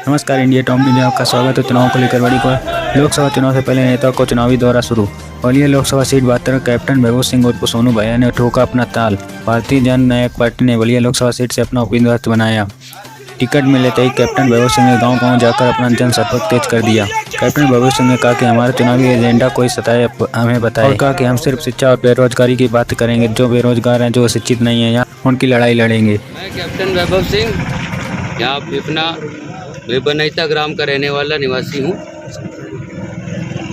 नमस्कार, India top news में आपका स्वागत है। चुनाव को लेकर बड़ी खबर। लोकसभा चुनाव से पहले नेताओं को चुनावी दौरा शुरू। बलिया लोकसभा सीट 72 कैप्टन वैभव सिंह उर्फ सोनू भैया ने ठोका अपना ताल। भारतीय जन नायक पार्टी ने बलिया लोकसभा सीट से अपना उम्मीदवार बनाया। टिकट मिलते ही कैप्टन वैभव सिंह ने गांव-गांव जाकर अपना जनसंपर्क तेज कर दिया। कैप्टन वैभव सिंह ने कहा कि हमारा चुनावी एजेंडा कोई सताए हमें बताए, और कहा कि हम सिर्फ शिक्षा और बेरोजगारी की बात करेंगे। जो बेरोजगार हैं, जो शिक्षित नहीं है, यहाँ उनकी लड़ाई लड़ेंगे। मैं कैप्टन वैभव सिंह यहाँ विपना विपनैता ग्राम का रहने वाला निवासी हूँ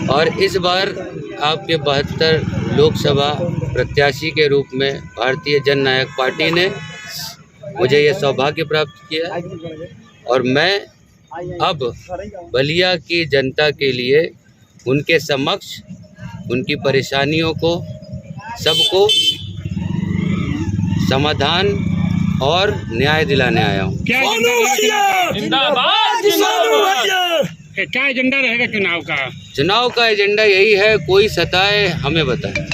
और इस बार आपके 72 लोकसभा प्रत्याशी के रूप में भारतीय जन नायक पार्टी ने मुझे ये सौभाग्य प्राप्त किया और मैं अब बलिया की जनता के लिए उनके समक्ष उनकी परेशानियों को सबको समाधान और न्याय दिलाने आया हूँ। क्या एजेंडा रहेगा चुनाव का? चुनाव का एजेंडा यही है, कोई सताए हमें बताए,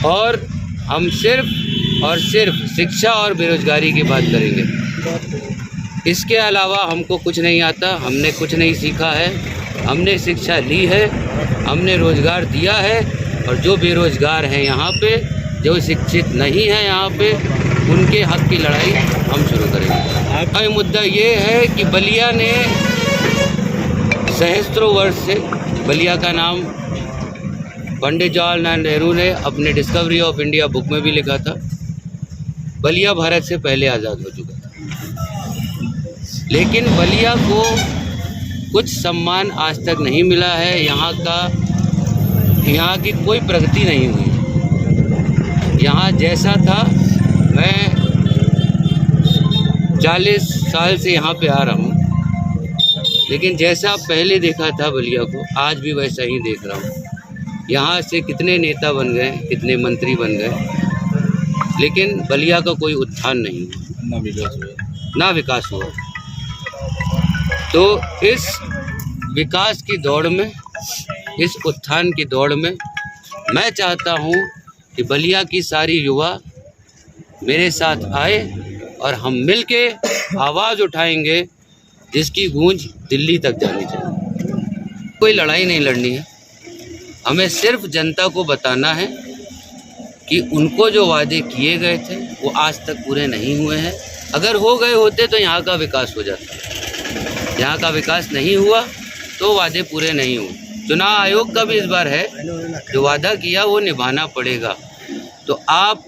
और हम सिर्फ और सिर्फ शिक्षा और बेरोजगारी की बात करेंगे। इसके अलावा हमको कुछ नहीं आता, हमने कुछ नहीं सीखा है। हमने शिक्षा ली है, हमने रोजगार दिया है, और जो बेरोजगार हैं यहाँ पे, जो शिक्षित नहीं है यहाँ पे, उनके हक की लड़ाई हम शुरू करेंगे। मुद्दा ये है कि बलिया ने सहस्त्रों वर्ष से, बलिया का नाम पंडित जवाहरलाल नेहरू ने अपने डिस्कवरी ऑफ इंडिया बुक में भी लिखा था। बलिया भारत से पहले आज़ाद हो चुका था, लेकिन बलिया को कुछ सम्मान आज तक नहीं मिला है। यहाँ की कोई प्रगति नहीं हुई। यहाँ जैसा था, मैं 40 साल से यहाँ पे आ रहा हूँ, लेकिन जैसा पहले देखा था बलिया को, आज भी वैसा ही देख रहा हूँ। यहाँ से कितने नेता बन गए, कितने मंत्री बन गए, लेकिन बलिया का कोई उत्थान नहीं, ना विकास हुआ। तो इस विकास की दौड़ में, इस उत्थान की दौड़ में मैं चाहता हूँ कि बलिया की सारी युवा मेरे साथ आए और हम मिलके आवाज़ उठाएंगे जिसकी गूंज दिल्ली तक जानी चाहिए। कोई लड़ाई नहीं लड़नी है, हमें सिर्फ जनता को बताना है कि उनको जो वादे किए गए थे वो आज तक पूरे नहीं हुए हैं। अगर हो गए होते तो यहाँ का विकास हो जाता। यहाँ का विकास नहीं हुआ तो वादे पूरे नहीं हुए। चुनाव आयोग का भी इस बार है, जो वादा किया वो निभाना पड़ेगा। तो आप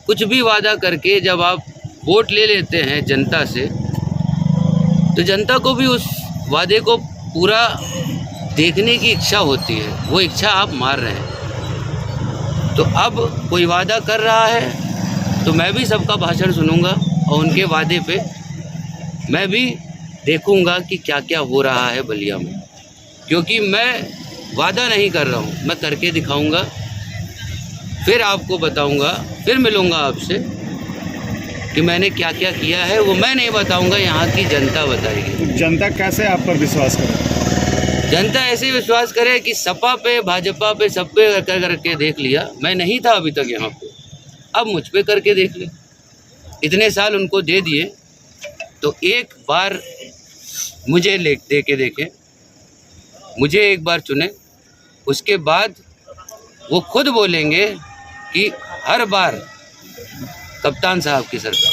कुछ भी वादा करके जब आप वोट ले लेते हैं जनता से, तो जनता को भी उस वादे को पूरा देखने की इच्छा होती है। वो इच्छा आप मार रहे हैं। तो अब कोई वादा कर रहा है तो मैं भी सबका भाषण सुनूंगा और उनके वादे पे मैं भी देखूंगा कि क्या क्या हो रहा है बलिया में, क्योंकि मैं वादा नहीं कर रहा हूँ, मैं करके दिखाऊंगा। फिर आपको बताऊंगा, फिर मिलूंगा आपसे कि मैंने क्या क्या किया है। वो मैं नहीं बताऊंगा, यहाँ की जनता बताएगी। जनता कैसे आप पर विश्वास करे? जनता ऐसे विश्वास करे कि सपा पे, भाजपा पे, सब पे करके देख लिया। मैं नहीं था अभी तक यहाँ पे, अब मुझ पे करके देख ले। इतने साल उनको दे दिए, तो एक बार मुझे दे के देखें, मुझे एक बार चुने, उसके बाद वो खुद बोलेंगे कि हर बार कप्तान साहब की सरकार।